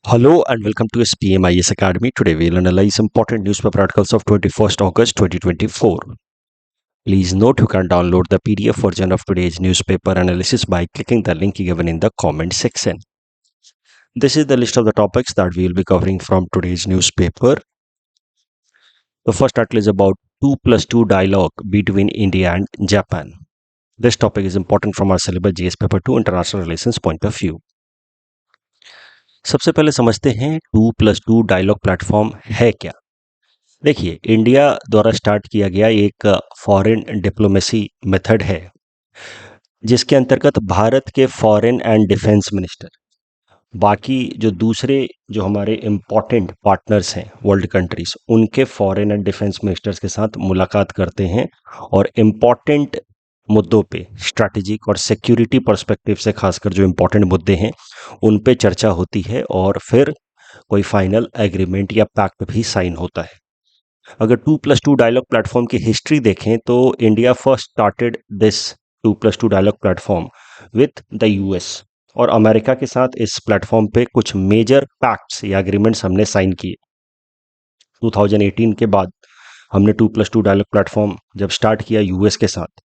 Hello and welcome to SPMIS Academy. Today we'll analyze important newspaper articles of 21st August 2024. Please note you can download the PDF version of today's newspaper analysis by clicking the link given in the comment section. This is the list of the topics that we will be covering from today's newspaper. The first article is about 2+2 dialogue between India and Japan. This topic is important from our syllabus GS paper 2 international relations point of view. सबसे पहले समझते हैं 2+2 dialogue platform है क्या। देखिए, India द्वारा start किया गया एक फॉरेन डिप्लोमेसी मेथड है जिसके अंतर्गत भारत के फॉरेन एंड डिफेंस मिनिस्टर बाकी जो हमारे इम्पॉर्टेंट पार्टनर्स हैं वर्ल्ड कंट्रीज उनके फॉरेन एंड डिफेंस मिनिस्टर्स के साथ मुलाकात करते हैं और इम्पॉर्टेंट मुद्दों पे स्ट्रैटेजिक और सिक्योरिटी पर्सपेक्टिव से खासकर जो इम्पॉर्टेंट मुद्दे हैं उन पे चर्चा होती है और फिर कोई फाइनल एग्रीमेंट या पैक्ट भी साइन होता है। अगर 2+2 डायलॉग प्लेटफॉर्म की हिस्ट्री देखें तो India first started this 2+2 dialogue platform with the US और अमेरिका के साथ इस प्लेटफॉर्म पे कुछ मेजर पैक्ट्स या एग्रीमेंट्स हमने साइन किए। 2018 के बाद हमने 2+2 डायलॉग प्लेटफॉर्म जब स्टार्ट किया यूएस के साथ,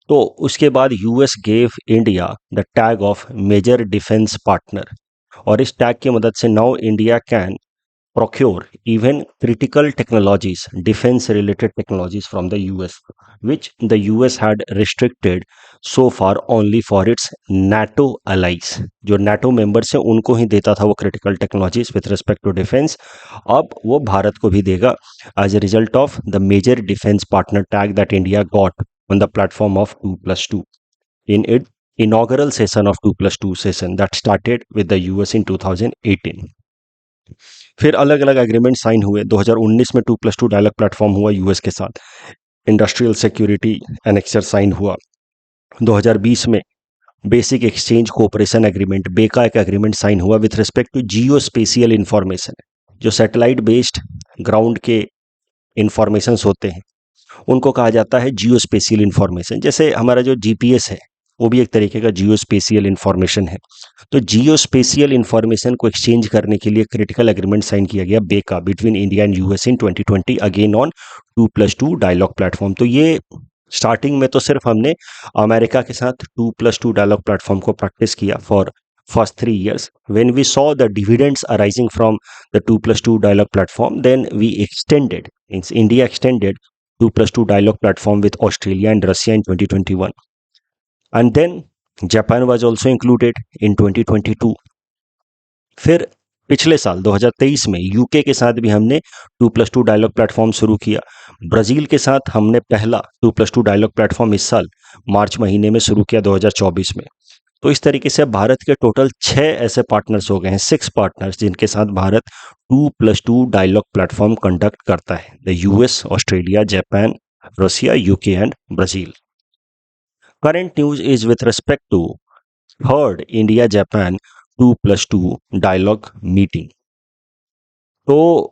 तो उसके बाद US gave India the tag of major defence partner और इस टैग की मदद से now India can procure even critical technologies, defense related technologies from the US, which the US had restricted so far only for its NATO allies. जो NATO members हैं उनको ही देता था वो critical technologies with respect to defense, अब वो भारत को भी देगा as a result of the major defense partner tag that India got on the platform of 2+2 in its inaugural session of 2+2 session that started with the US in 2018. फिर अलग अलग agreement sign हुए। 2019 में 2+2 डायलॉग प्लेटफॉर्म हुआ US के साथ, industrial security annexure sign हुआ। 2020 में basic exchange cooperation agreement BECA एक एग्रीमेंट साइन हुआ with respect to geo spatial information, जो सैटेलाइट बेस्ड ग्राउंड के इंफॉर्मेशंस होते हैं उनको कहा जाता है जियो स्पेशियल इंफॉर्मेशन। जैसे हमारा जो जीपीएस है वो भी एक तरीके का जियो स्पेशियल इंफॉर्मेशन है। तो जियो स्पेशियल इंफॉर्मेशन को एक्सचेंज करने के लिए क्रिटिकल एग्रीमेंट साइन किया गया BECA between India and US in 2020 again on 2+2 dialogue platform. तो ये स्टार्टिंग में तो सिर्फ हमने अमेरिका के साथ 2+2 डायलॉग प्लेटफॉर्म को प्रैक्टिस किया for first 3 years. When we saw the dividends arising from the 2+2 dialogue platform, then we extended, means India extended 2+2 dialogue platform with Australia and Russia in 2021. And then Japan was also included in 2022. फिर पिछले साल 2023 में UK के साथ भी हमने 2+2 dialogue platform शुरू किया। ब्राज़ील के साथ हमने पहला 2+2 डायलॉग प्लेटफॉर्म इस साल मार्च महीने में शुरू किया 2024 में। तो इस तरीके से भारत के टोटल 6 ऐसे पार्टनर्स हो गए हैं, 6 पार्टनर्स जिनके साथ भारत 2+2 डायलॉग प्लेटफॉर्म कंडक्ट करता है, the US, Australia, Japan, Russia, UK and Brazil. Current news is with respect to third India Japan 2+2 dialogue meeting. तो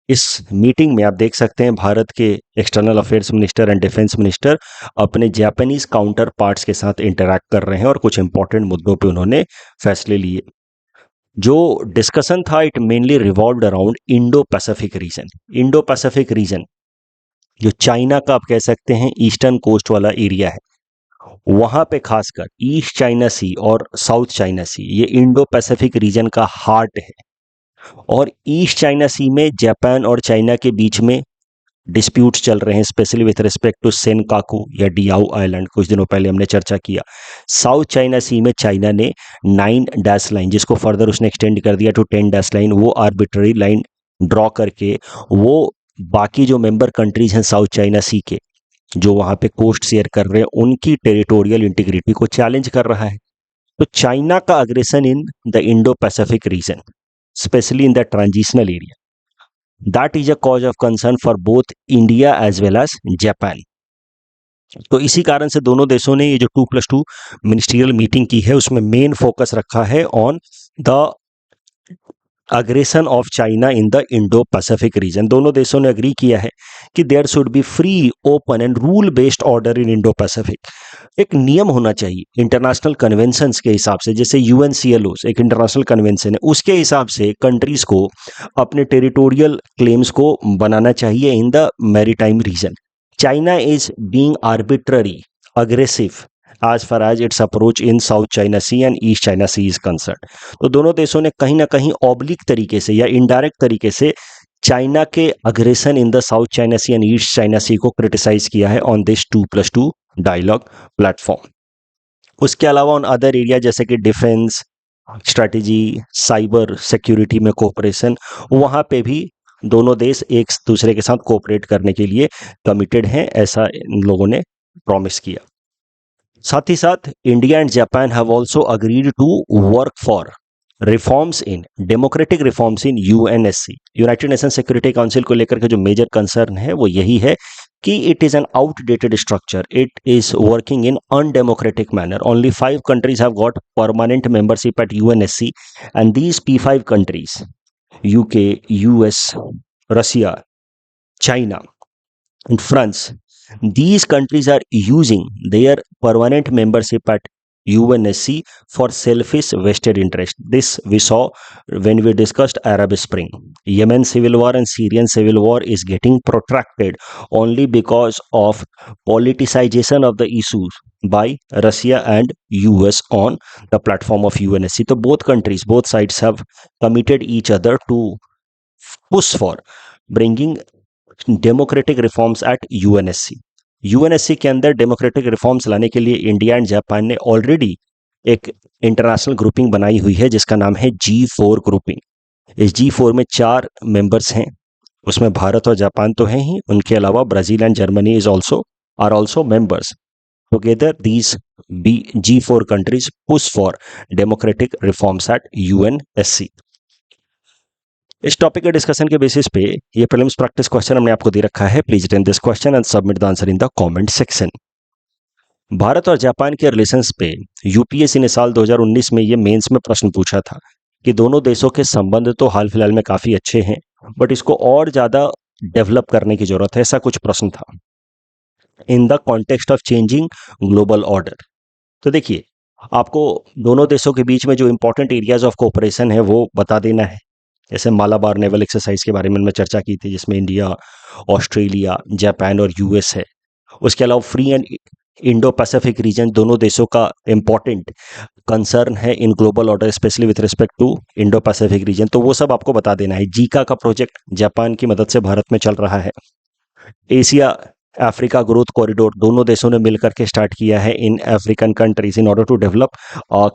इस मीटिंग में आप देख सकते हैं भारत के external affairs minister and defence minister अपने जापानीज काउंटर पार्ट्स के साथ इंटरैक्ट कर रहे हैं और कुछ इंपॉर्टेंट मुद्दों पे उन्होंने फैसले लिए। जो डिस्कशन था it mainly revolved around Indo Pacific reason. Indo Pacific reason जो चाइना का आप कह सकते हैं ईस्टर्न कोस्ट वाला एरिया है, वहां पे खासकर ईस्ट चाइना सी और साउथ चाइना सी ये इंडो पैसिफिक रीजन का हार्ट है। और ईस्ट चाइना सी में जापान और चाइना के बीच में डिस्प्यूट्स चल रहे हैं, specially with respect to Senkaku या डियाओ आइलैंड, कुछ दिनों पहले हमने चर्चा किया। साउथ चाइना सी में चाइना ने 9 डैश लाइन, जिसको फर्दर उसने एक्सटेंड कर दिया टू 10 डैश लाइन, वो आर्बिट्ररी लाइन ड्रॉ करके वो बाकी जो मेंबर कंट्रीज हैं साउथ चाइना सी के जो वहां पे कोस्ट शेयर कर रहे हैं उनकी टेरिटोरियल इंटीग्रिटी को चैलेंज कर रहा है। तो चाइना का aggression in the Indo Pacific region, specially in the transitional area, that is a cause of concern for both India as well as Japan. तो इसी कारण से दोनों देशों ने ये जो 2+2 मिनिस्ट्रियल मीटिंग की है उसमें मेन फोकस रखा है on the aggression of China in the Indo Pacific region. दोनों देशों ने अग्री किया है कि there should be free, open and rule based order in Indo Pacific. एक नियम होना चाहिए इंटरनेशनल कन्वेंशंस के हिसाब से, जैसे यूएनसीएलओ एक इंटरनेशनल कन्वेंशन है, उसके हिसाब से कंट्रीज को अपने टेरिटोरियल क्लेम्स को बनाना चाहिए in the maritime region. China is being arbitrary, aggressive as far as its approach in South China Sea and East China Sea is concerned। तो दोनों देशों ने कहीं ना कहीं ऑब्लिक तरीके से या इनडायरेक्ट तरीके से चाइना के aggression in the South China Sea and East China Sea को क्रिटिसाइज किया है ऑन दिस 2+2 डायलॉग प्लेटफॉर्म। उसके अलावा ऑन अदर एरिया जैसे कि डिफेंस स्ट्रेटेजी, साइबर सिक्योरिटी में कोऑपरेशन, वहाँ पे भी दोनों देश एक दूसरे के साथ कोऑपरेट करने के लिए कमिटेड हैं, ऐसा इन लोगों ने प्रॉमिस किया। साथ ही साथ India and Japan have also agreed to work for reforms in democratic reforms in UNSC, United Nation Security Council को लेकर के जो मेजर कंसर्न है वो यही है कि it is an outdated structure, it is working in undemocratic manner. Only 5 countries have got permanent membership at UNSC and these P5 countries UK, US, Russia, China and France, these countries are using their permanent membership at UNSC for selfish vested interest. This we saw when we discussed Arab Spring. Yemen civil war and Syrian civil war is getting protracted only because of politicization of the issues by Russia and US on the platform of UNSC. So both countries, both sides have committed each other to push for bringing democratic reforms at UNSC. UNSC के अंदर democratic reforms लाने के लिए India and Japan ने already एक international grouping बनाई हुई है जिसका नाम है G4 ग्रुपिंग। इस G4 में 4 मेंबर्स हैं, उसमें भारत और जापान तो हैं ही, उनके अलावा Brazil and Germany are also members. Together these G4 countries push for democratic reforms at UNSC. इस टॉपिक के डिस्कशन के बेसिस पे ये प्रीलिम्स प्रैक्टिस क्वेश्चन हमने आपको दे रखा है। Please attend this question and submit the answer in the comment section. Bharat और जापान के रिलेशंस पे यूपीएससी ने साल 2019 में ये मेंस में प्रश्न पूछा था कि दोनों देशों के संबंध तो हाल फिलहाल में काफी अच्छे हैं बट इसको और ज्यादा डेवलप करने की जरूरत है, ऐसा कुछ प्रश्न था in the context of changing global order. तो देखिए, आपको दोनों देशों के बीच में जो इंपॉर्टेंट एरियाज ऑफ कोऑपरेशन है वो बता देना है। जैसे मालाबार नेवल एक्सरसाइज के बारे में मैं चर्चा की थी जिसमें इंडिया, ऑस्ट्रेलिया, जापान और यूएस है। उसके अलावा free and Indo Pacific region दोनों देशों का इंपॉर्टेंट कंसर्न है in global order, specially with respect to Indo Pacific region, तो वो सब आपको बता देना है। जीका का प्रोजेक्ट जापान की मदद से भारत में चल रहा है। एशिया अफ्रीका ग्रोथ कॉरिडोर दोनों देशों ने मिलकर के स्टार्ट किया है in African countries in order to develop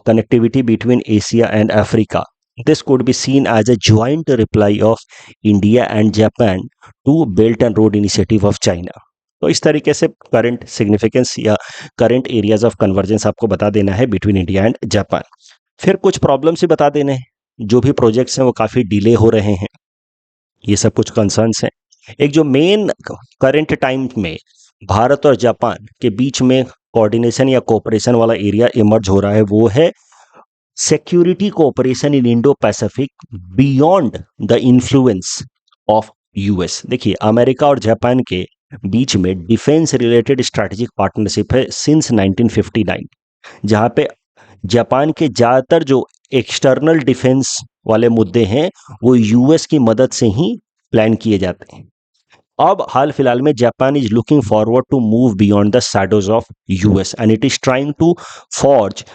connectivity between Asia and Africa. This could be seen as a joint reply of India and Japan to Belt and Road Initiative of China। तो इस तरीके से current significance या current areas of convergence आपको बता देना है between India and Japan. फिर कुछ प्रॉब्लम्स ही बता देने हैं, जो भी प्रोजेक्ट्स हैं वो काफ़ी डिले हो रहे हैं, ये सब कुछ कंसर्न्स हैं। एक जो मेन करंट टाइम में भारत और जापान के बीच में कोऑर्डिनेशन या कोऑपरेशन वाला एरिया इमर्ज हो रहा है वो है security cooperation in Indo Pacific beyond the influence of US. देखिए, अमेरिका और जापान के बीच में डिफेंस रिलेटेड स्ट्रैटेजिक पार्टनरशिप है सिंस 1959, जहां पे जापान के ज़्यादातर जो एक्सटर्नल डिफेंस वाले मुद्दे हैं वो यूएस की मदद से ही प्लान किए जाते हैं। अब हाल फिलहाल में Japan is looking forward to move beyond the shadows of US and it is trying to forge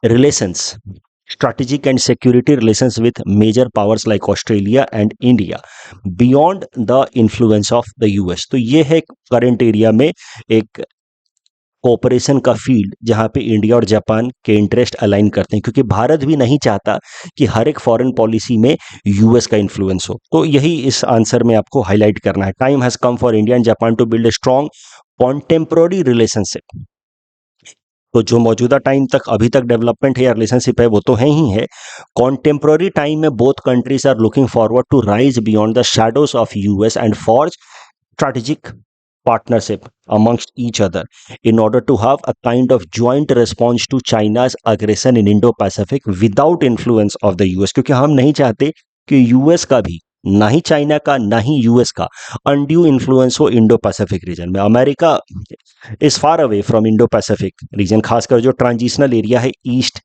relations, strategic and security relations with major powers like Australia and India beyond the influence of the US। तो ये है current area में एक cooperation का field जहां पे India और Japan के इंटरेस्ट अलाइन करते हैं, क्योंकि भारत भी नहीं चाहता कि हर एक फॉरेन पॉलिसी में यूएस का इन्फ्लुएंस हो। तो यही इस आंसर में आपको हाईलाइट करना है। Time has come for India and Japan to build a strong contemporary relationship. तो जो मौजूदा टाइम तक अभी तक डेवलपमेंट है या रिलेशनशिप है वो तो है ही है। कॉन्टेम्प्रोरी टाइम में both countries are looking forward to rise beyond the shadows of US and forge strategic partnership amongst each other in order to have a kind of joint response to China's aggression in Indo-Pacific without influence of the US। क्योंकि हम नहीं चाहते कि US का भी, ना ही China का ना ही यूएस का अनड्यू इन्फ्लुएंस हो इंडो पैसिफिक रीजन में। America is far away from Indo Pacific region, खासकर जो ट्रांजिशनल एरिया है East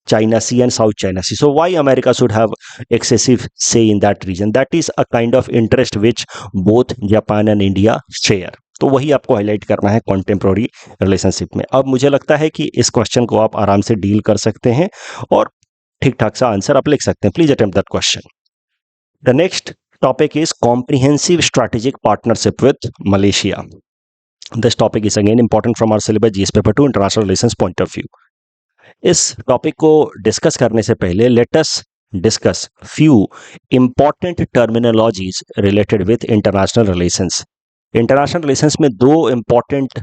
China Sea and South China Sea. So why America should have excessive say in that region? That is a kind of interest which both Japan and India share. तो वही आपको highlight करना है contemporary relationship में। अब मुझे लगता है कि इस क्वेश्चन को आप आराम से डील कर सकते हैं और ठीक ठाक सा आंसर आप लिख सकते हैं। Please attempt that question. The next topic is comprehensive strategic partnership with Malaysia. This topic is again important from our syllabus GS paper 2 international relations point of view. इस टॉपिक को डिस्कस करने से पहले let us discuss few important terminologies related with international relations. International relations में दो important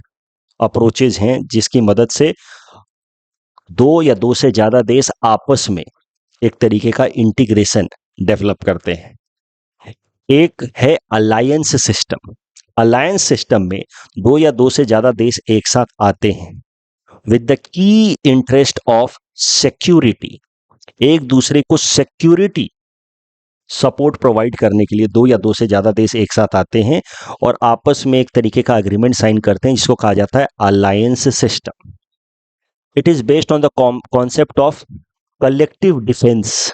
approaches हैं जिसकी मदद से दो या दो से ज्यादा देश आपस में एक तरीके का इंटीग्रेशन डेवलप करते हैं। एक है अलायंस सिस्टम। अलायंस सिस्टम में दो या दो से ज्यादा देश एक साथ आते हैं with the key interest of security. एक दूसरे को सिक्योरिटी सपोर्ट प्रोवाइड करने के लिए दो या दो से ज्यादा देश एक साथ आते हैं और आपस में एक तरीके का एग्रीमेंट साइन करते हैं जिसको कहा जाता है alliance system. It is based on the concept of collective defence.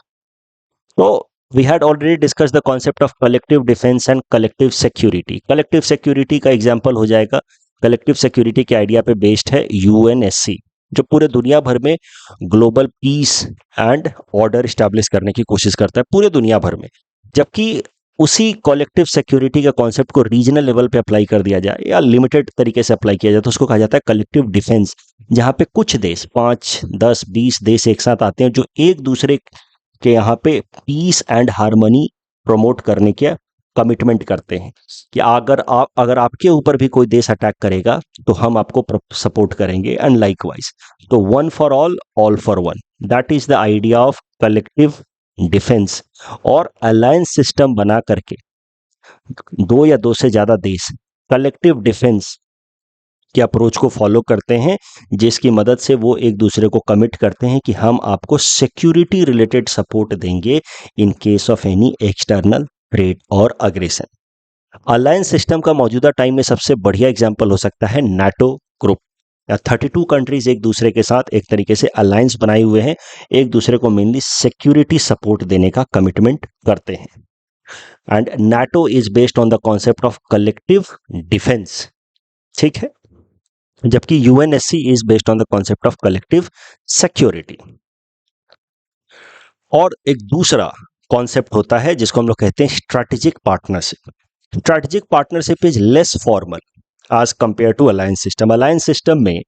तो we had already discuss the concept of collective defence and collective security. Collective security का एग्जांपल हो जाएगा, कलेक्टिव सिक्योरिटी के आइडिया पे बेस्ड है यूएनएससी, जो पूरे दुनिया भर में global peace and order establish करने की कोशिश करता है पूरे दुनिया भर में। जबकि उसी कलेक्टिव सिक्योरिटी के कॉन्सेप्ट को रीजनल लेवल पे अप्लाई कर दिया जाए या लिमिटेड तरीके से अप्लाई किया जाए तो उसको कहा जाता है कलेक्टिव डिफेंस, जहां पे कुछ देश 5, 10, 20 देश एक साथ आते हैं जो एक दूसरे के यहाँ पे पीस एंड हार्मनी प्रमोट करने के कमिटमेंट करते हैं कि अगर आपके ऊपर भी कोई देश अटैक करेगा तो हम आपको सपोर्ट करेंगे एंड लाइकवाइज। तो one for all for one, that is the idea of collective defence. और अलायंस सिस्टम बना करके दो या दो से ज्यादा देश कलेक्टिव डिफेंस के अप्रोच को फॉलो करते हैं जिसकी मदद से वो एक दूसरे को कमिट करते हैं कि हम आपको सिक्योरिटी रिलेटेड सपोर्ट देंगे in case of any external threat और अग्रेशन। अलायंस सिस्टम का मौजूदा टाइम में सबसे बढ़िया एग्जांपल हो सकता है नाटो ग्रुप। 32 कंट्रीज एक दूसरे के साथ एक तरीके से अलायंस बनाए हुए हैं, एक दूसरे को मेनली सिक्योरिटी सपोर्ट देने का कमिटमेंट करते हैं। And NATO is based on the concept of collective defence, ठीक है, जबकि UNSC is based on the concept of collective security. और एक दूसरा कॉन्सेप्ट होता है जिसको हम लोग कहते हैं strategic partnership. Strategic partnership is less formal as compare to alliance system. Alliance system में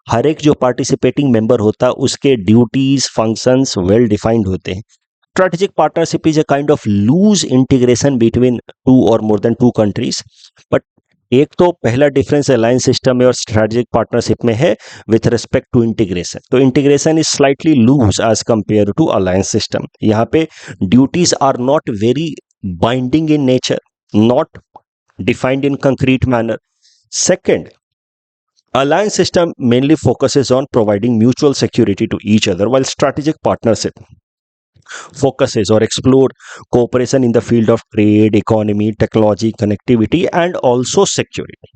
हर एक जो पार्टिसिपेटिंग मेंबर होता है उसके ड्यूटीज फंक्शंस वेल डिफाइंड होते हैं। Strategic partnership is a kind of loose integration between two और more than two countries. But एक तो पहला डिफरेंस अलायंस सिस्टम में और स्ट्रेटेजिक पार्टनरशिप में है विथ रिस्पेक्ट टू इंटीग्रेशन। तो integration is slightly loose as compare to alliance system. यहाँ पे duties are not very binding in nature, not defined in concrete manner. Second, alliance system mainly focuses on providing mutual security to each other, while strategic partnership focuses or explore cooperation in the field of trade, economy, technology, connectivity and also security.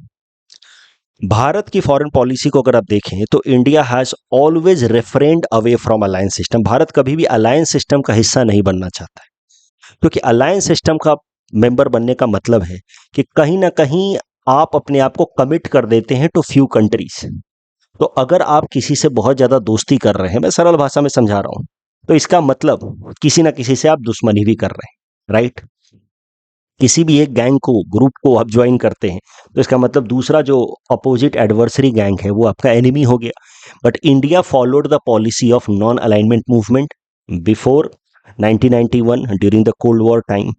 Bharat की foreign policy को अगर आप देखें तो India has always refrained away from alliance system. Bharat कभी भी alliance system का हिस्सा नहीं बनना चाहता है, क्योंकि अलायंस सिस्टम का मेंबर बनने का मतलब है कि कहीं ना कहीं आप अपने आप को कमिट कर देते हैं टू फ्यू कंट्रीज। तो अगर आप किसी से बहुत ज्यादा दोस्ती कर रहे हैं, मैं सरल भाषा में समझा रहा हूं, तो इसका मतलब किसी ना किसी से आप दुश्मनी भी कर रहे हैं, राइट। किसी भी एक गैंग को, ग्रुप को आप ज्वाइन करते हैं तो इसका मतलब दूसरा जो अपोजिट एडवर्सरी गैंग है वो आपका एनिमी हो गया। But India followed the policy of non alignment movement before 1991 during the cold war time.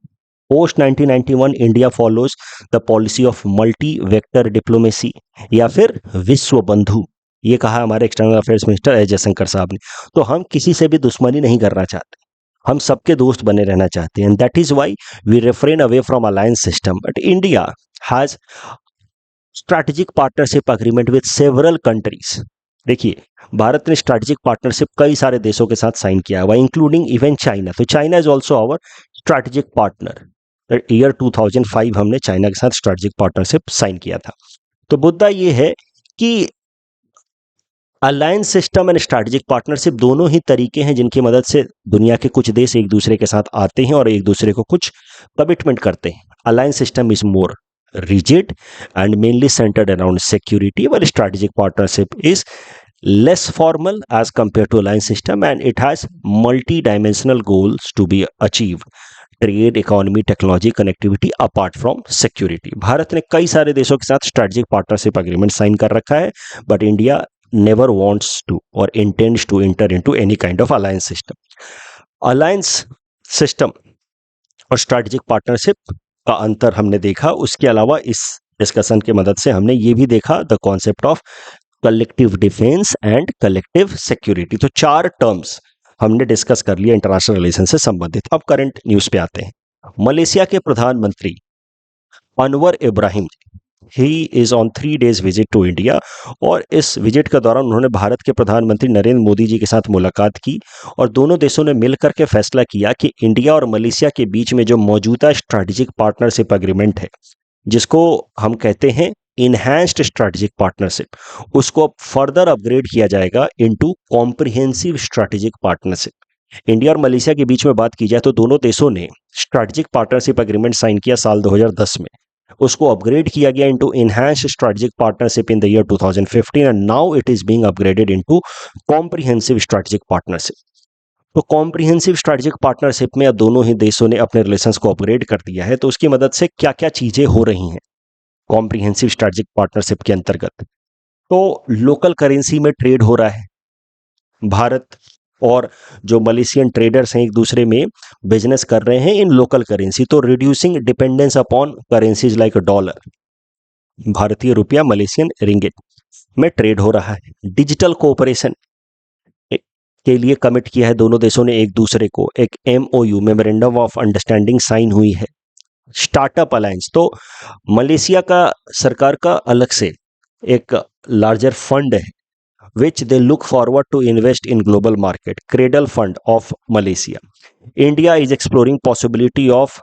Post 1991 India follows the policy of multi vector diplomacy या फिर विश्व बंधु। ये कहा हमारे external affairs minister S Jaishankar साहब ने। तो हम किसी से भी दुश्मनी नहीं करना चाहते, हम सबके दोस्त बने रहना चाहते हैं। That is why we refrain away from alliance system. But India has strategic partnership agreement with several countries. देखिए, भारत ने स्ट्रैटेजिक पार्टनरशिप कई सारे देशों के साथ साइन किया हुआ, इंक्लूडिंग इवन चाइना। तो China is also our strategic partner. Year 2005 हमने चाइना के साथ स्ट्रैटेजिक पार्टनरशिप साइन किया था। तो मुद्दा ये है कि alliance system and strategic partnership दोनों ही तरीके हैं जिनकी मदद से दुनिया के कुछ देश एक दूसरे के साथ आते हैं और एक दूसरे को कुछ कमिटमेंट करते हैं। Alliance system is more rigid and mainly centered around security, while strategic partnership is less formal as compared to alliance system, and it has multi-dimensional goals to be achieved. Trade, economy, technology, connectivity apart from security. Bharat ने कई सारे देशों के साथ strategic partnership agreement sign कर रखा है, but India never wants to और intends to enter into any kind of alliance system. Alliance system और स्ट्रेटेजिक पार्टनरशिप का अंतर हमने देखा। उसके अलावा इस डिस्कशन की मदद से हमने ये भी देखा the concept of collective defence and collective security. तो 4 टर्म्स हमने डिस्कस कर लिया इंटरनेशनल रिलेशन से संबंधित। अब करंट न्यूज पे आते हैं। मलेशिया के प्रधानमंत्री Anwar Ibrahim, he is on 3 days visit to India, और इस विजिट के दौरान उन्होंने भारत के प्रधानमंत्री नरेंद्र मोदी जी के साथ मुलाकात की और दोनों देशों ने मिलकर के फैसला किया कि इंडिया और मलेशिया के बीच में जो मौजूदा स्ट्रैटेजिक पार्टनरशिप एग्रीमेंट है, जिसको हम कहते हैं इनहैंस्ड स्ट्रैटेजिक पार्टनरशिप, उसको अब फर्दर अपग्रेड किया जाएगा into comprehensive strategic partnership. India और मलेशिया के बीच में बात की जाए तो दोनों देशों ने स्ट्रैटेजिक पार्टनरशिप एग्रीमेंट साइन किया साल 2010 में। उसको अपग्रेड किया गया into enhanced strategic partnership in the year 2015 and now it is being upgraded into comprehensive strategic partnership. तो कॉम्प्रिहेंसिव स्ट्रैटेजिक पार्टनरशिप में अब दोनों ही देशों ने अपने रिलेशंस को अपग्रेड कर दिया है। तो उसकी मदद से क्या क्या चीजें हो रही हैं कॉम्प्रिहेंसिव स्ट्रैटेजिक पार्टनरशिप के अंतर्गत? तो लोकल करेंसी में ट्रेड हो रहा है। भारत और जो मलेशियन ट्रेडर्स हैं एक दूसरे में बिजनेस कर रहे हैं इन लोकल करेंसी, तो reducing dependence upon currencies like dollar, भारतीय रुपया, मलेशियन रिंगिट में ट्रेड हो रहा है। डिजिटल कोऑपरेशन के लिए कमिट किया है दोनों देशों ने एक दूसरे को। एक MOU, memorandum of understanding, sign हुई है। स्टार्टअप अलायंस, तो मलेशिया का सरकार का अलग से एक लार्जर फंड है which they look forward to invest in global market, Cradle Fund of Malaysia. India is exploring possibility of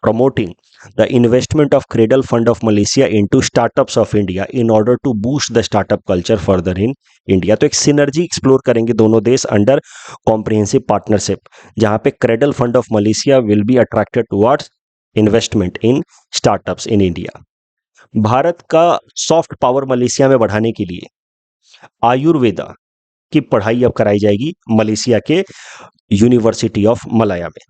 promoting the investment of Cradle Fund of Malaysia into startups of India in order to boost the startup culture further in India. तो एक synergy explore करेंगे दोनों देश under comprehensive partnership, जहां पे cradle fund of Malaysia will be attracted towards investment in startups in India. Bharat का soft power Malaysia में बढ़ाने के लिए आयुर्वेदा की पढ़ाई अब कराई जाएगी मलेशिया के यूनिवर्सिटी ऑफ मलाया में।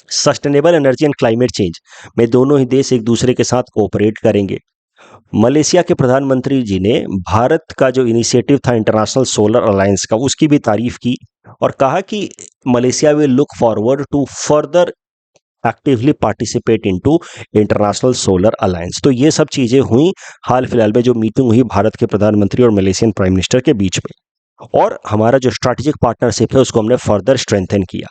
Sustainable energy and climate change में दोनों ही देश एक दूसरे के साथ कोऑपरेट करेंगे। मलेशिया के प्रधानमंत्री जी ने भारत का जो इनिशिएटिव था इंटरनेशनल सोलर अलायंस का, उसकी भी तारीफ की और कहा कि Malaysia will look forward to further actively participate into international solar alliance. तो ये सब चीजें हुई हाल फिलहाल में जो मीटिंग हुई भारत के प्रधानमंत्री और मलेशियन प्राइम मिनिस्टर के बीच में, और हमारा जो स्ट्रैटेजिक पार्टनरशिप है उसको हमने फर्दर स्ट्रेंथन किया।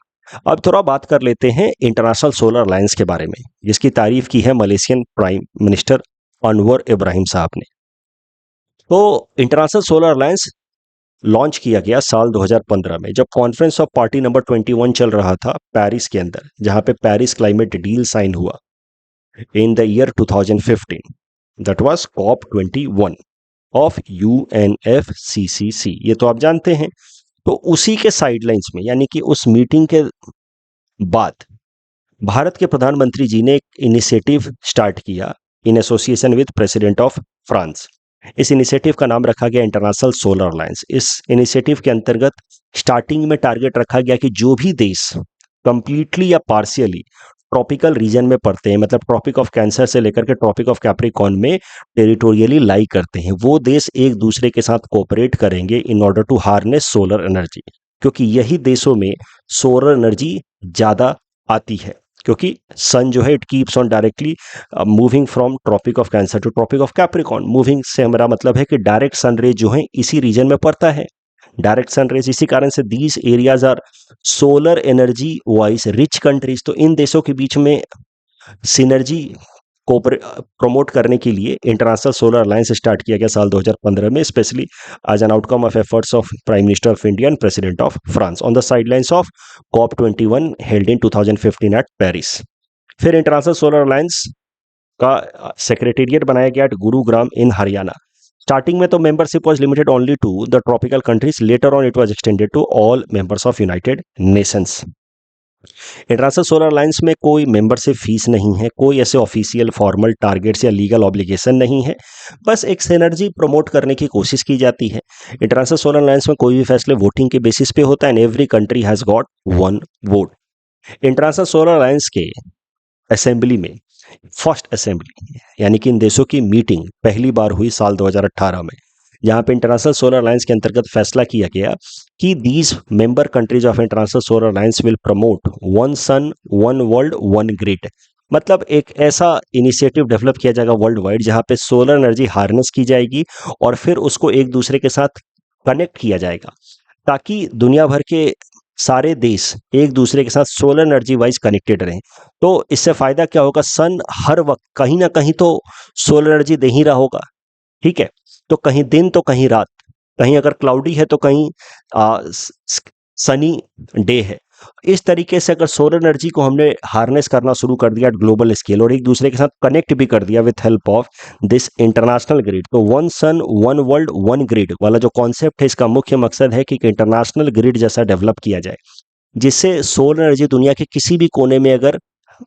अब थोड़ा बात कर लेते हैं इंटरनेशनल सोलर अलायंस के बारे में, जिसकी तारीफ की है Malaysian prime minister Anwar Ibrahim साहब ने। तो इंटरनेशनल सोलर अलायंस लॉन्च किया गया साल 2015 में, जब कॉन्फ्रेंस ऑफ पार्टी नंबर 21 चल रहा था पेरिस के अंदर, जहां पे पेरिस क्लाइमेट डील साइन हुआ in the year 2015, that was COP21 of UNFCCC। ये तो आप जानते हैं। तो उसी के साइडलाइंस में, यानी कि उस मीटिंग के बाद भारत के प्रधानमंत्री जी ने एक इनिशिएटिव स्टार्ट किया in association with president of France. इस इनिशिएटिव का नाम रखा गया इंटरनेशनल सोलर अलायंस। इस इनिशिएटिव के अंतर्गत स्टार्टिंग में टारगेट रखा गया कि जो भी देश कंप्लीटली या पार्शियली ट्रॉपिकल रीजन में पड़ते हैं, मतलब ट्रॉपिक ऑफ कैंसर से लेकर के ट्रॉपिक ऑफ कैप्रिकॉर्न में टेरिटोरियली लाई करते हैं, वो देश एक दूसरे के साथ कोऑपरेट करेंगे in order to harness solar energy, क्योंकि यही देशों में सोलर एनर्जी ज़्यादा आती है, क्योंकि सन जो है it keeps on directly moving from tropic of cancer to tropic of Capricorn. Moving से हमारा मतलब है कि डायरेक्ट सन रेज जो है इसी रीजन में पड़ता है, डायरेक्ट सन रेज। इसी कारण से these areas are solar energy wise rich countries. तो इन देशों के बीच में सिनर्जी प्रमोट करने के लिए इंटरनेशनल सोलर अलायंस स्टार्ट किया गया साल 2015 में, specially as an outcome of efforts of prime minister of India and president of France on the sidelines of COP21 held in 2015 at Paris. फिर इंटरनेशनल सोलर अलायंस का secretariat बनाया गया at Gurugram in Haryana. Starting में तो membership was limited only to the tropical countries, later on it was extended to all members of United Nations. International solar alliance में कोई membership fees नहीं है, कोई ऐसे ऑफिशियल फॉर्मल टारगेट्स या लीगल ऑब्लिगेशन नहीं है, बस एक सिनर्जी प्रमोट करने की कोशिश की जाती है। इंटरनेशनल सोलर अलायंस में कोई भी फैसले वोटिंग के बेसिस पे होता है and every country has got one vote. International solar alliance के असेंबली में फर्स्ट असेंबली यानी कि इन देशों की मीटिंग पहली बार हुई साल 2018 में, जहां पे इंटरनेशनल सोलर अलायंस के अंतर्गत फैसला किया गया कि these member countries of international solar alliance will promote one sun one world one grid. मतलब एक ऐसा इनिशिएटिव डेवलप किया जाएगा वर्ल्ड वाइड जहां पे सोलर एनर्जी हार्नेस की जाएगी और फिर उसको एक दूसरे के साथ कनेक्ट किया जाएगा, ताकि दुनिया भर के सारे देश एक दूसरे के साथ सोलर एनर्जी वाइज कनेक्टेड रहें। तो इससे फायदा क्या होगा, सन हर वक्त कहीं ना कहीं तो सोलर एनर्जी दे ही रहा होगा, ठीक है। तो कहीं दिन तो कहीं रात, कहीं अगर क्लाउडी है तो कहीं सनी डे है। इस तरीके से अगर सोलर एनर्जी को हमने हार्नेस करना शुरू कर दिया ग्लोबल स्केल और एक दूसरे के साथ कनेक्ट भी कर दिया with help of this international grid, तो one sun one world one grid वाला जो कॉन्सेप्ट है, इसका मुख्य मकसद है कि इंटरनेशनल ग्रिड जैसा डेवलप किया जाए, जिससे सोलर एनर्जी दुनिया के किसी भी कोने में अगर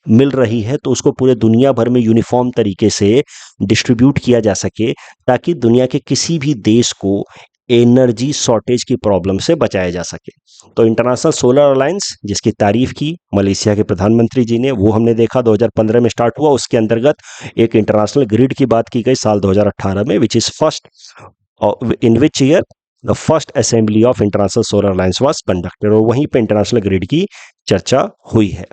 मिल रही है तो उसको पूरे दुनिया भर में यूनिफॉर्म तरीके से डिस्ट्रीब्यूट किया जा सके, ताकि दुनिया के किसी भी देश को एनर्जी शॉर्टेज की प्रॉब्लम से बचाया जा सके। तो इंटरनेशनल सोलर अलायंस, जिसकी तारीफ की मलेशिया के प्रधानमंत्री जी ने, वो हमने देखा 2015 में स्टार्ट हुआ। उसके अंतर्गत एक इंटरनेशनल ग्रिड की बात की गई साल 2018 में, which is first in which year the first assembly of international solar alliance was conducted, और वहीं पे इंटरनेशनल ग्रिड की चर्चा हुई है।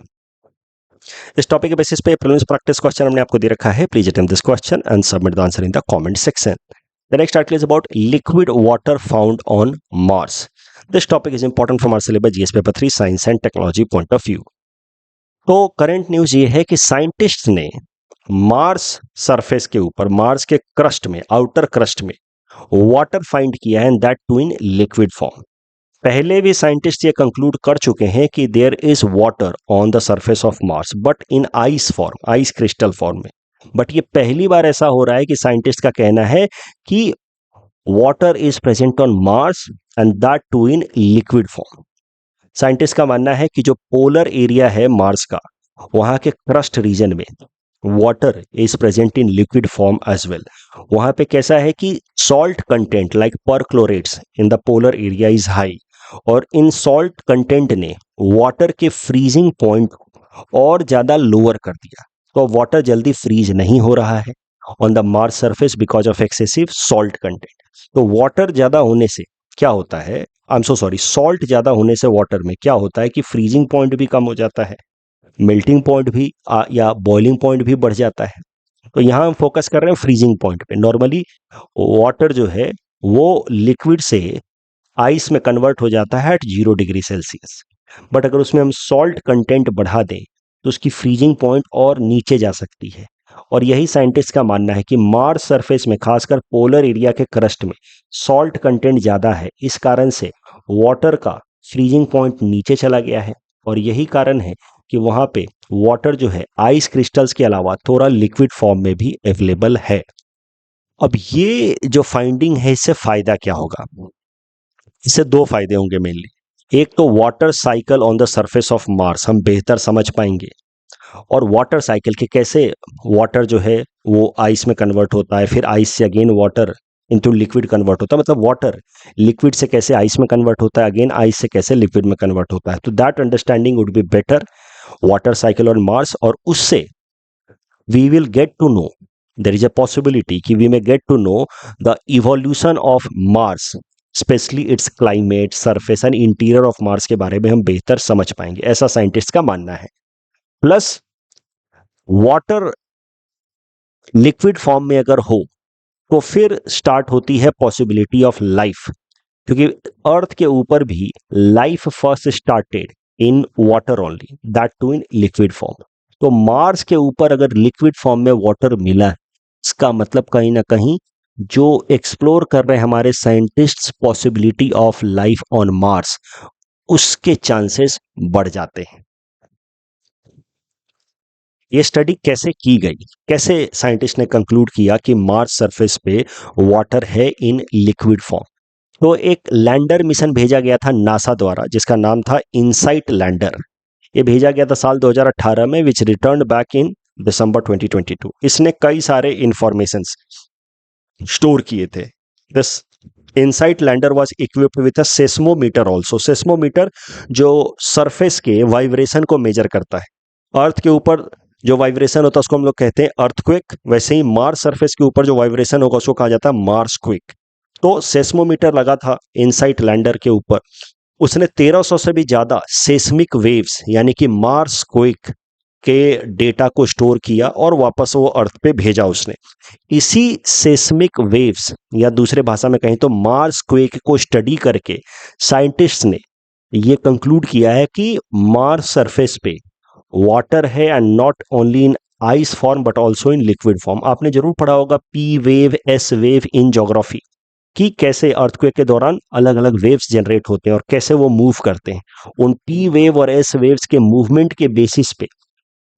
इस टॉपिक के बेसिस पे प्रीलिम्स प्रैक्टिस क्वेश्चन हमने आपको दे रखा है। Please attempt this question and submit the answer in the comment section. The next article is about liquid water found on Mars. This topic is important from our syllabus GS paper 3 science and technology point of view. तो current news ये है कि scientist ने Mars surface के ऊपर, Mars के crust में, outer crust में वाटर फाइंड किया है and that too in liquid form. पहले भी साइंटिस्ट ये कंक्लूड कर चुके हैं कि there is water on the surface of Mars, but in ice form, ice crystal form में। बट ये पहली बार ऐसा हो रहा है कि साइंटिस्ट का कहना है कि water is present on Mars and that too in liquid form. Scientist का मानना है कि जो पोलर एरिया है मार्स का, वहां के क्रस्ट रीजन में water is present in liquid form as well. वहां पे कैसा है कि salt content like perchlorates in the polar area is high, और इन सॉल्ट कंटेंट ने वाटर के फ्रीजिंग पॉइंट और ज्यादा लोअर कर दिया, तो वाटर जल्दी फ्रीज नहीं हो रहा है on the Mars surface because of excessive salt content. तो वाटर ज्यादा होने से क्या होता है, I am so sorry, salt ज्यादा होने से वाटर में क्या होता है कि फ्रीजिंग पॉइंट भी कम हो जाता है, मेल्टिंग पॉइंट भी या बॉइलिंग पॉइंट भी बढ़ जाता है। तो यहाँ हम फोकस कर रहे हैं फ्रीजिंग पॉइंट पे। नॉर्मली वाटर जो है वो लिक्विड से आइस में कन्वर्ट हो जाता है एट 0 डिग्री सेल्सियस, बट अगर उसमें हम सॉल्ट कंटेंट बढ़ा दें तो उसकी फ्रीजिंग पॉइंट और नीचे जा सकती है। और यही साइंटिस्ट का मानना है कि मार्स सरफेस में, खासकर पोलर एरिया के क्रस्ट में सॉल्ट कंटेंट ज़्यादा है, इस कारण से वाटर का फ्रीजिंग पॉइंट नीचे चला गया है, और यही कारण है कि वहाँ पे वाटर जो है आइस क्रिस्टल्स के अलावा थोड़ा लिक्विड फॉर्म में भी अवेलेबल है। अब ये जो फाइंडिंग है, इससे फायदा क्या होगा? इससे दो फायदे होंगे मेनली। एक तो water cycle on the surface of Mars हम बेहतर समझ पाएंगे, और वाटर साइकिल के कैसे वाटर जो है वो आइस में कन्वर्ट होता है, फिर आइस से again water into liquid convert होता है, मतलब वाटर लिक्विड से कैसे आइस में कन्वर्ट होता है, अगेन आइस से कैसे लिक्विड में कन्वर्ट होता है। तो that understanding would be better, water cycle on Mars, और उससे we will get to know, there is a possibility कि we may get to know the evolution of Mars, especially its climate, surface and interior of Mars के बारे में हम बेहतर समझ पाएंगे, ऐसा साइंटिस्ट का मानना है। प्लस वाटर लिक्विड फॉर्म में अगर हो तो फिर स्टार्ट होती है पॉसिबिलिटी ऑफ लाइफ, क्योंकि अर्थ के ऊपर भी life first started in water only, that too in liquid form. तो मार्स के ऊपर अगर लिक्विड फॉर्म में वाटर मिला है, इसका मतलब कहीं ना कहीं जो एक्सप्लोर कर रहे हैं हमारे scientists possibility of life on Mars, उसके चांसेस बढ़ जाते हैं। ये स्टडी कैसे की गई, कैसे साइंटिस्ट ने कंक्लूड किया कि मार्स सरफेस पे वाटर है इन लिक्विड फॉर्म? तो एक लैंडर मिशन भेजा गया था नासा द्वारा, जिसका नाम था इनसाइट लैंडर। ये भेजा गया था साल 2018 में, विच रिटर्न बैक इन दिसंबर 2022। इसने कई सारे इंफॉर्मेशंस स्टोर किए थे। This insight lander was equipped with a seismometer also. Seismometer जो सरफेस के वाइब्रेशन को मेजर करता है। अर्थ के ऊपर जो वाइब्रेशन होता है उसको हम लोग कहते हैं अर्थक्वेक, वैसे ही मार्स सरफेस के ऊपर जो वाइब्रेशन होगा उसको कहा जाता है मार्स क्वेक। तो सेस्मोमीटर लगा था इनसाइट लैंडर के ऊपर, उसने 1300 से भी ज्यादा सेस्मिक वेव्स यानी कि मार्स क्वेक के डेटा को स्टोर किया और वापस वो अर्थ पे भेजा उसने। इसी सेस्मिक वेव्स या दूसरे भाषा में कहें तो मार्स क्वेक को स्टडी करके साइंटिस्ट ने ये कंक्लूड किया है कि मार्स सरफेस पे वाटर है, and not only in ice form but also in liquid form. आपने जरूर पढ़ा होगा P wave S wave in geography, कि कैसे अर्थक्वेक के दौरान अलग अलग वेव्स जनरेट होते हैं और कैसे वो मूव करते हैं। उन पी वेव और एस वेव्स के मूवमेंट के बेसिस पे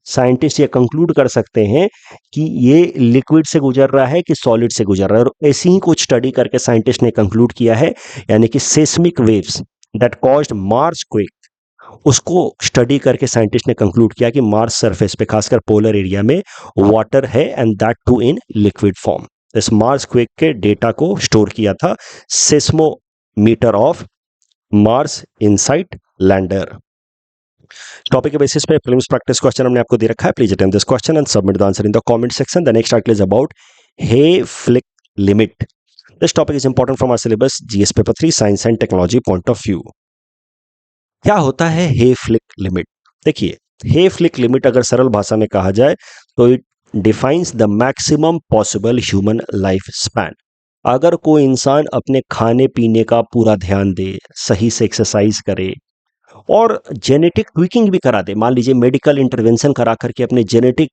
साइंटिस्ट ये कंक्लूड कर सकते हैं कि ये लिक्विड से गुजर रहा है कि सॉलिड से गुजर रहा है। और ऐसी ही कुछ स्टडी करके साइंटिस्ट ने कंक्लूड किया है, यानी कि seismic waves that caused Mars quake, उसको स्टडी करके साइंटिस्ट ने कंक्लूड किया कि मार्स सरफेस पे खासकर पोलर एरिया में वाटर है, and that too in liquid form. इस मार्स क्वेक के डेटा को स्टोर किया था seismometer of Mars InSight lander. Topic के बेसिस पे फिल्म्स प्रैक्टिस क्वेश्चन हमने आपको दे रखा है। Please attempt this question and submit the answer in the comment section. The next article is about Hayflick limit. This topic is important from our syllabus GS paper 3 science and technology point of view. क्या होता है हे-फ्लिक limit? देखिए, हे-फ्लिक limit अगर सरल भाषा में कहा जाए तो it defines the maximum possible human life span. अगर कोई इंसान अपने खाने पीने का पूरा ध्यान दे, सही से एक्सरसाइज करे और जेनेटिक ट्विकिंग भी करा दे, मान लीजिए मेडिकल इंटरवेंशन करा करके अपने जेनेटिक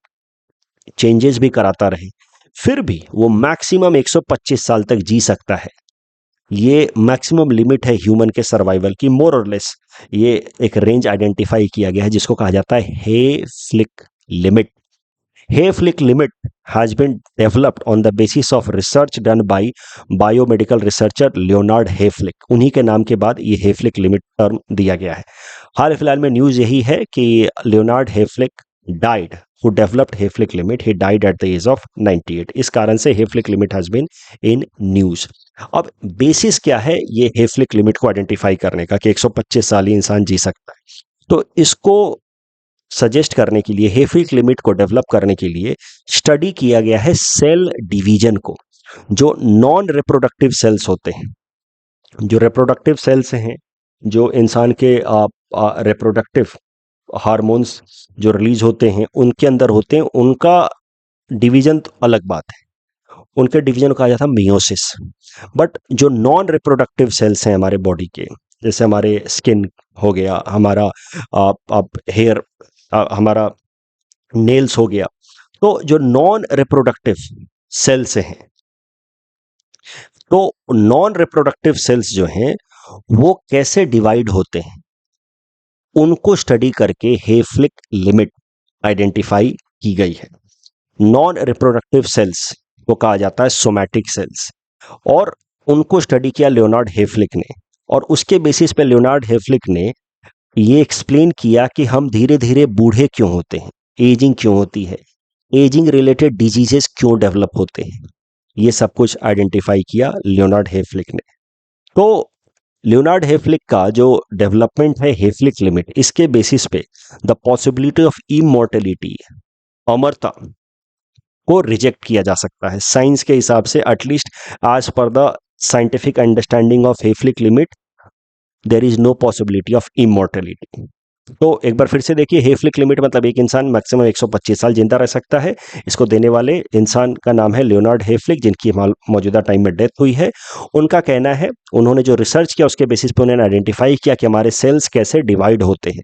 चेंजेस भी कराता रहे, फिर भी वो मैक्सिमम 125 साल तक जी सकता है। ये मैक्सिमम लिमिट है ह्यूमन के सर्वाइवल की, मोर और लेस। ये एक रेंज आइडेंटिफाई किया गया है जिसको कहा जाता है हे-फ्लिक limit. हे-फ्लिक limit has been developed on the basis of research done by biomedical researcher Leonard Hayflick। उन्हीं के नाम के बाद ये हे-फ्लिक लिमिट टर्म दिया गया है। हाल फिलहाल में न्यूज यही है कि Leonard Hayflick died, who developed Hayflick limit, he died at the age of 98। इस कारण से Hayflick limit has been in news. अब बेसिस क्या है ये हे-फ्लिक लिमिट को आइडेंटिफाई करने का कि 125 साल ही इंसान जी सकता है? तो इसको सजेस्ट करने के लिए, हे-फ्लिक लिमिट को डेवलप करने के लिए स्टडी किया गया है सेल डिवीजन को। जो नॉन रिप्रोडक्टिव सेल्स होते हैं, जो रिप्रोडक्टिव सेल्स हैं, जो इंसान के रिप्रोडक्टिव हार्मोन्स जो रिलीज होते हैं उनके अंदर होते हैं, उनका डिवीजन तो अलग बात है, उनके डिवीजन को कहा जाता है मियोसिस। बट जो नॉन रिप्रोडक्टिव सेल्स हैं हमारे बॉडी के, जैसे हमारे स्किन हो गया, हमारा हेयर, हमारा नेल्स हो गया, तो जो नॉन रिप्रोडक्टिव सेल्स हैं, तो नॉन रिप्रोडक्टिव सेल्स जो हैं वो कैसे डिवाइड होते हैं, उनको स्टडी करके हे-फ्लिक लिमिट आइडेंटिफाई की गई है। नॉन रिप्रोडक्टिव सेल्स को कहा जाता है सोमैटिक सेल्स, और उनको स्टडी किया लियोनार्ड हेफ्लिक ने, और उसके बेसिस पे लियोनार्ड हेफ्लिक ने ये एक्सप्लेन किया कि हम धीरे धीरे बूढ़े क्यों होते हैं, एजिंग क्यों होती है, एजिंग रिलेटेड डिजीजेस क्यों डेवलप होते हैं, ये सब कुछ आइडेंटिफाई किया लियोनार्ड हेफ्लिक ने। तो लियोनार्ड हेफ्लिक का जो डेवलपमेंट है हेफ्लिक लिमिट, इसके बेसिस पे द पॉसिबिलिटी ऑफ इमॉर्टेलिटी, अमरता को रिजेक्ट किया जा सकता है साइंस के हिसाब से। At least as per the scientific understanding of Hayflick limit there is no possibility of immortality. तो एक बार फिर से देखिए, हेफ्लिक लिमिट मतलब एक इंसान मैक्सिमम 125 साल जिंदा रह सकता है। इसको देने वाले इंसान का नाम है लियोनार्ड हेफ्लिक, जिनकी मौजूदा टाइम में डेथ हुई है। उनका कहना है, उन्होंने जो रिसर्च किया उसके बेसिस पे उन्होंने आइडेंटिफाई किया कि हमारे सेल्स कैसे डिवाइड होते हैं।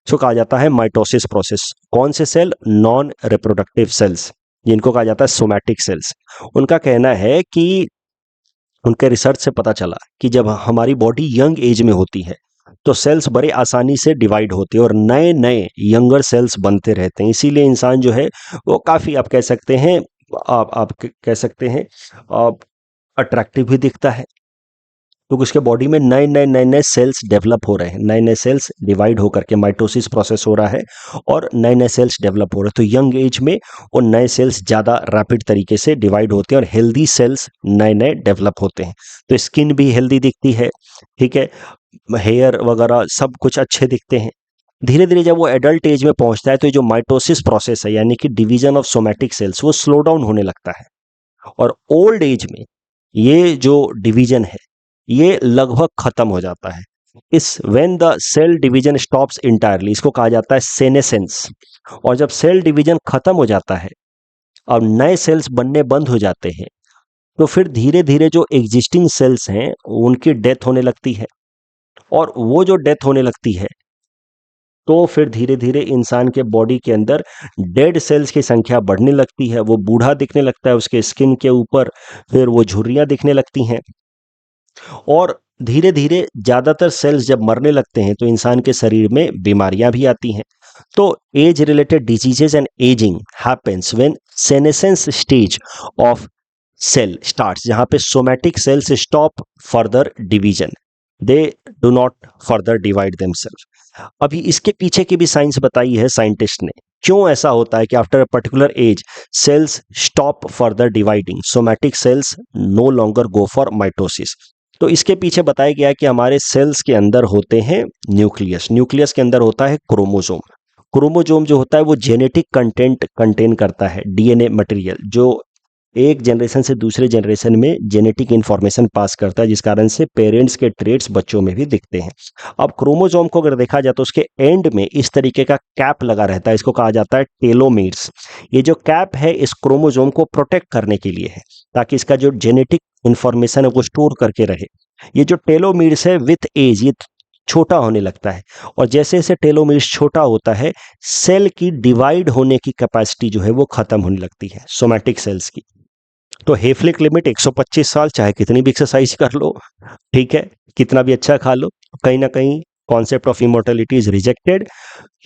इसको कहा जाता है माइटोसिस प्रोसेस। कौन से सेल? नॉन रिप्रोडक्टिव सेल्स, जिनको कहा जाता है सोमैटिक सेल्स। उनका कहना है कि उनके रिसर्च से पता चला कि जब हमारी बॉडी यंग एज में होती है तो सेल्स बड़े आसानी से डिवाइड होते हैं और नए नए यंगर सेल्स बनते रहते हैं। इसीलिए इंसान जो है वो काफ़ी, आप कह सकते हैं, कह सकते हैं आप, अट्रैक्टिव भी दिखता है, क्योंकि उसके बॉडी में नए नए सेल्स डेवलप हो रहे हैं, नए नए सेल्स डिवाइड होकर के माइटोसिस प्रोसेस हो रहा है और नए नए सेल्स डेवलप हो रहे हैं। तो यंग एज में वो नए सेल्स ज़्यादा रैपिड तरीके से डिवाइड होते हैं और हेल्दी सेल्स नए नए डेवलप होते हैं। तो स्किन भी हेल्दी दिखती है, ठीक है, हेयर वगैरह सब कुछ अच्छे दिखते हैं। धीरे धीरे जब वो एडल्ट एज में पहुंचता है तो ये जो माइटोसिस प्रोसेस है, यानी कि डिवीजन ऑफ सोमैटिक सेल्स, वो स्लो डाउन होने लगता है। और ओल्ड एज में ये जो डिवीजन है ये लगभग खत्म हो जाता है। इस when the cell division stops entirely, इसको कहा जाता है सेनेसेंस। और जब सेल डिवीजन खत्म हो जाता है और नए सेल्स बनने बंद हो जाते हैं तो फिर धीरे धीरे जो एग्जिस्टिंग सेल्स हैं उनकी डेथ होने लगती है। और वो जो डेथ होने लगती है तो फिर धीरे धीरे इंसान के बॉडी के अंदर डेड सेल्स की संख्या बढ़ने लगती है, वो बूढ़ा दिखने लगता है, उसके स्किन के ऊपर फिर वो झुर्रियां दिखने लगती हैं। और धीरे धीरे ज़्यादातर सेल्स जब मरने लगते हैं तो इंसान के शरीर में बीमारियां भी आती हैं। तो age related diseases and aging happens when senescence stage of cell starts, जहां पे somatic cells stop further division, they do not further divide themself. अभी इसके पीछे की भी साइंस बताई है साइंटिस्ट ने, क्यों ऐसा होता है कि after a particular age cells stop further dividing, somatic cells no longer go for mitosis. तो इसके पीछे बताया गया है कि हमारे सेल्स के अंदर होते हैं न्यूक्लियस, न्यूक्लियस के अंदर होता है क्रोमोसोम। क्रोमोसोम जो होता है वो जेनेटिक कंटेंट कंटेन करता है, डीएनए मटेरियल, जो एक जनरेशन से दूसरे जनरेशन में जेनेटिक इंफॉर्मेशन पास करता है, जिस कारण से पेरेंट्स के ट्रेट्स बच्चों में भी दिखते हैं। अब क्रोमोसोम को अगर देखा जाए तो उसके एंड में इस तरीके का कैप लगा रहता है, इसको कहा जाता है टेलोमीर्स। ये जो कैप है इस क्रोमोसोम को प्रोटेक्ट करने के लिए है, ताकि इसका जो जेनेटिक इंफॉर्मेशन है वो स्टोर करके रहे। ये जो टेलोमीर्स है विथ एज ये छोटा होने लगता है, और जैसे जैसे टेलोमीर्स छोटा होता है सेल की डिवाइड होने की कैपेसिटी जो है वो खत्म होने लगती है, सोमैटिक सेल्स की। तो हेफलिक लिमिट 125 साल, चाहे कितनी भी एक्सरसाइज कर लो, ठीक है, कितना भी अच्छा खा लो, कहीं ना कहीं concept of immortality is rejected.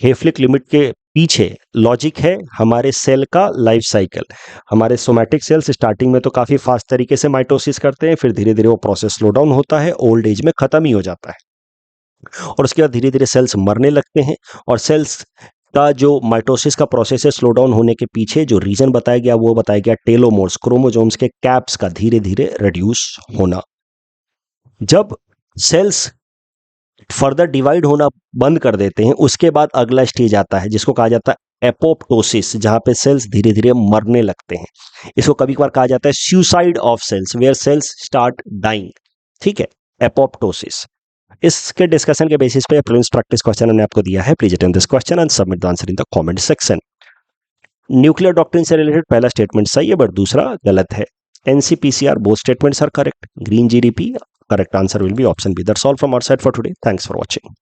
Hayflick limit के पीछे लॉजिक है हमारे सेल का लाइफ साइकिल। हमारे सोमैटिक सेल्स स्टार्टिंग में तो काफ़ी फास्ट तरीके से माइटोसिस करते हैं, फिर धीरे धीरे वो प्रोसेस स्लो डाउन होता है, ओल्ड एज में खत्म ही हो जाता है, और उसके बाद धीरे धीरे सेल्स मरने लगते हैं। और सेल्स का जो माइटोसिस का प्रोसेस है स्लो डाउन होने के पीछे जो रीजन बताया गया वो बताया गया टेलोमोर्स, क्रोमोसोम्स के कैप्स का धीरे धीरे रिड्यूस होना। जब सेल्स फर्दर डिवाइड होना बंद कर देते हैं उसके बाद अगला स्टेज आता है जिसको कहा जाता है एपोप्टोसिस, जहां पे सेल्स धीरे धीरे मरने लगते हैं। इसको कभी कभार कहा जाता है suicide of cells, where cells start dying, ठीक है, एपोप्टोसिस। इसके डिस्कशन के बेसिस पे प्रीलिम्स प्रैक्टिस क्वेश्चन मैंने आपको दिया है। Please attempt this question and submit the answer in the comment section. Nuclear doctrine से रिलेटेड पहला स्टेटमेंट सही है बट दूसरा गलत है। NCPCR both statements are correct. Green GDP, correct answer will be option B. That's all from our side for today. Thanks for watching.